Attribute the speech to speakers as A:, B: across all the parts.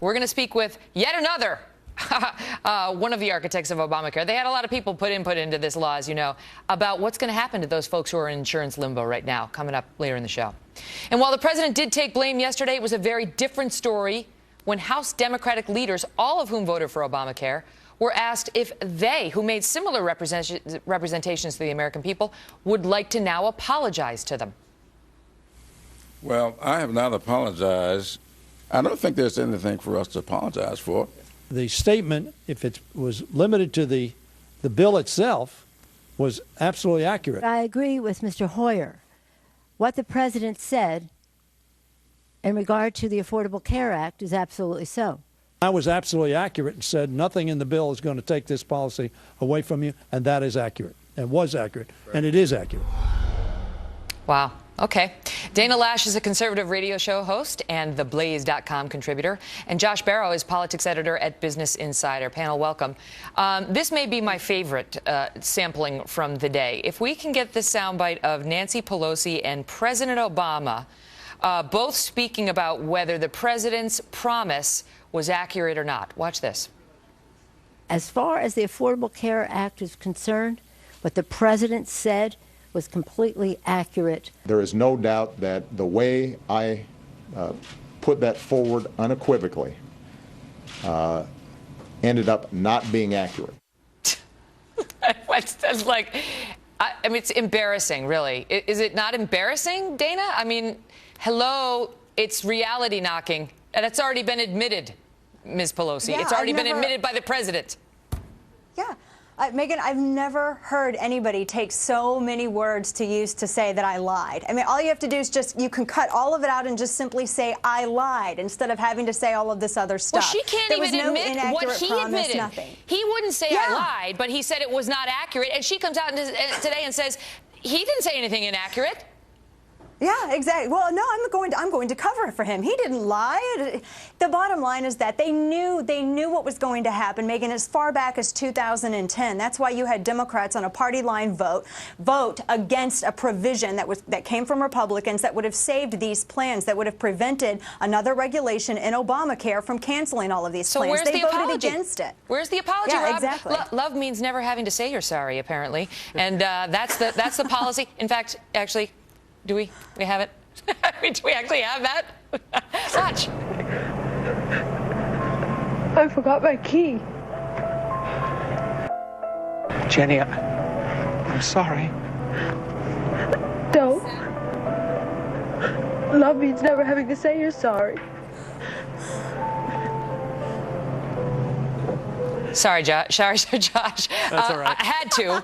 A: We're going to speak with yet another one of the architects of Obamacare. They had a lot of people put input into this law, as you know, about what's going to happen to those folks who are in insurance limbo right now, coming up later in the show. And while the president did take blame yesterday, it was a very different story when House Democratic leaders, all of whom voted for Obamacare, were asked if they, who made similar representations to the American people, would like to now apologize to them.
B: Well, I have not apologized. I don't think there's anything for us to apologize for.
C: The statement, if it was limited to the bill itself, was absolutely accurate.
D: I agree with Mr. Hoyer. What the president said in regard to the Affordable Care Act is absolutely so.
C: I was absolutely accurate and said nothing in the bill is going to take this policy away from you, and that is accurate, and was accurate, and it is accurate.
A: Wow. Okay. Dana Lash is a conservative radio show host and theblaze.com contributor. And Josh Barrow is politics editor at Business Insider. Panel, welcome. This may be my favorite sampling from the day. If we can get this soundbite of Nancy Pelosi and President Obama both speaking about whether the president's promise was accurate or not. Watch this.
D: As far as the Affordable Care Act is concerned, what the president said was completely accurate.
E: There is no doubt that the way I put that forward unequivocally ended up not being accurate.
A: That's like, I mean, it's embarrassing, really. Is it not embarrassing, Dana? I mean, hello, it's reality knocking. And it's already been admitted, Ms. Pelosi.
F: Yeah,
A: it's already been admitted by the president.
F: Yeah. Megan, I've never heard anybody take so many words to use to say that I lied. I mean, all you have to do is just, you can cut all of it out and just simply say, I lied, instead of having to say all of this other stuff.
A: Well, she can't even admit what he admitted.
F: Nothing.
A: He wouldn't say I lied, but he said it was not accurate. And she comes out today and says he didn't say anything inaccurate.
F: Yeah, exactly. Well, no, I'm going to cover it for him. He didn't lie. The bottom line is that they knew what was going to happen, Megan, as far back as 2010. That's why you had Democrats on a party line vote against a provision that came from Republicans that would have saved these plans, that would have prevented another regulation in Obamacare from canceling all of these plans.
A: Where's
F: they
A: the
F: voted
A: apology?
F: Against it.
A: Where's the apology,
F: yeah,
A: Rob?
F: Exactly.
A: Love means never having to say you're sorry, apparently, and that's the policy. In fact, actually. Do we have it? Do we actually have that? Watch.
G: I forgot my key.
H: Jenny, I'm sorry.
G: Don't. Love means never having to say you're sorry.
A: Sorry, Josh.
H: That's all right.
A: I had to,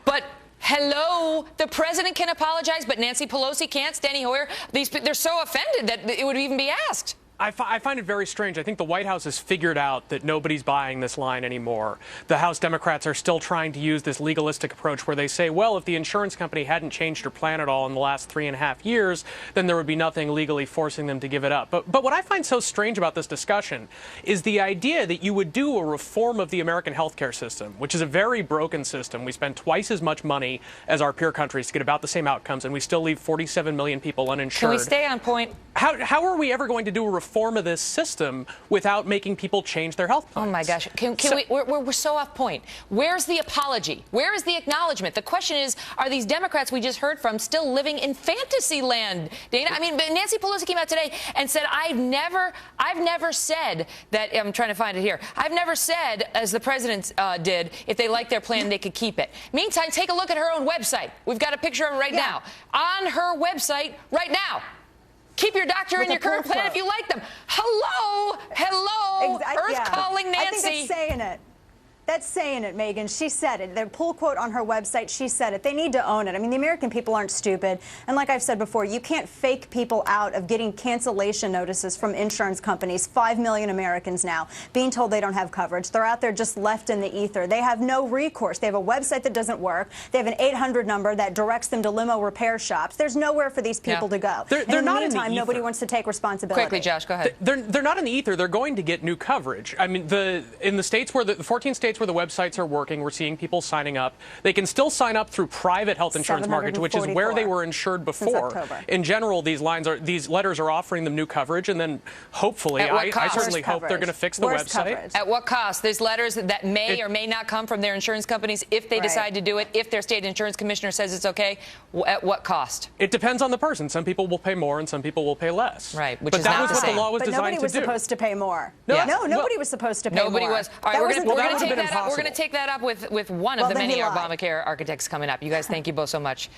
A: but. Hello, the president can apologize, but Nancy Pelosi can't. Steny Hoyer, they're so offended that it would even be asked.
I: I find it very strange. I think the White House has figured out that nobody's buying this line anymore. The House Democrats are still trying to use this legalistic approach where they say, well, if the insurance company hadn't changed their plan at all in the last 3.5 years, then there would be nothing legally forcing them to give it up. But what I find so strange about this discussion is the idea that you would do a reform of the American healthcare system, which is a very broken system. We spend twice as much money as our peer countries to get about the same outcomes, and we still leave 47 million people uninsured.
A: Can we stay on point?
I: How are we ever going to do a reform of this system without making people change their health plans?
A: Oh, my gosh. We're so off point. Where's the apology? Where is the acknowledgement? The question is, are these Democrats we just heard from still living in fantasy land, Dana? I mean, Nancy Pelosi came out today and said, I've never said that, I'm trying to find it here, I've never said, as the president did, if they like their plan, they could keep it. Meantime, take a look at her own website. We've got a picture of it right now. On her website right now. Keep your doctor in your current plan if you like them. Hello, calling Nancy.
F: I think that's saying it. That's saying it, Megan. She said it. The pull quote on her website, she said it. They need to own it. I mean, the American people aren't stupid. And like I've said before, you can't fake people out of getting cancellation notices from insurance companies. 5 million Americans now being told they don't have coverage. They're out there just left in the ether. They have no recourse. They have a website that doesn't work. They have an 800 number that directs them to limo repair shops. There's nowhere for these people to go.
I: They're
F: in
I: not
F: the meantime,
I: in the ether.
F: Nobody wants to take responsibility.
A: Quickly, Josh, go ahead.
I: They're not in the ether. They're going to get new coverage. I mean, in the states where the 14 states states where the websites are working, we're seeing people signing up. They can still sign up through private health insurance markets, which is where they were insured before. In general, these letters are offering them new coverage, and then hopefully, I certainly hope they're going to fix the website.
A: At what cost? There's letters that may or may not come from their insurance companies if they decide to do it, if their state insurance commissioner says it's okay. At what cost?
I: It depends on the person. Some people will pay more and some people will pay less.
A: Right, which
I: but
A: is
I: that
A: not
I: was what the law was
F: but
I: designed
F: nobody was
I: to do.
F: supposed to pay more.
I: No,
F: no, nobody was supposed to pay more.
A: Nobody was. All right, we're going to take that up. We're going to take that up with one of the many Obamacare architects coming up. You guys, thank you both so much.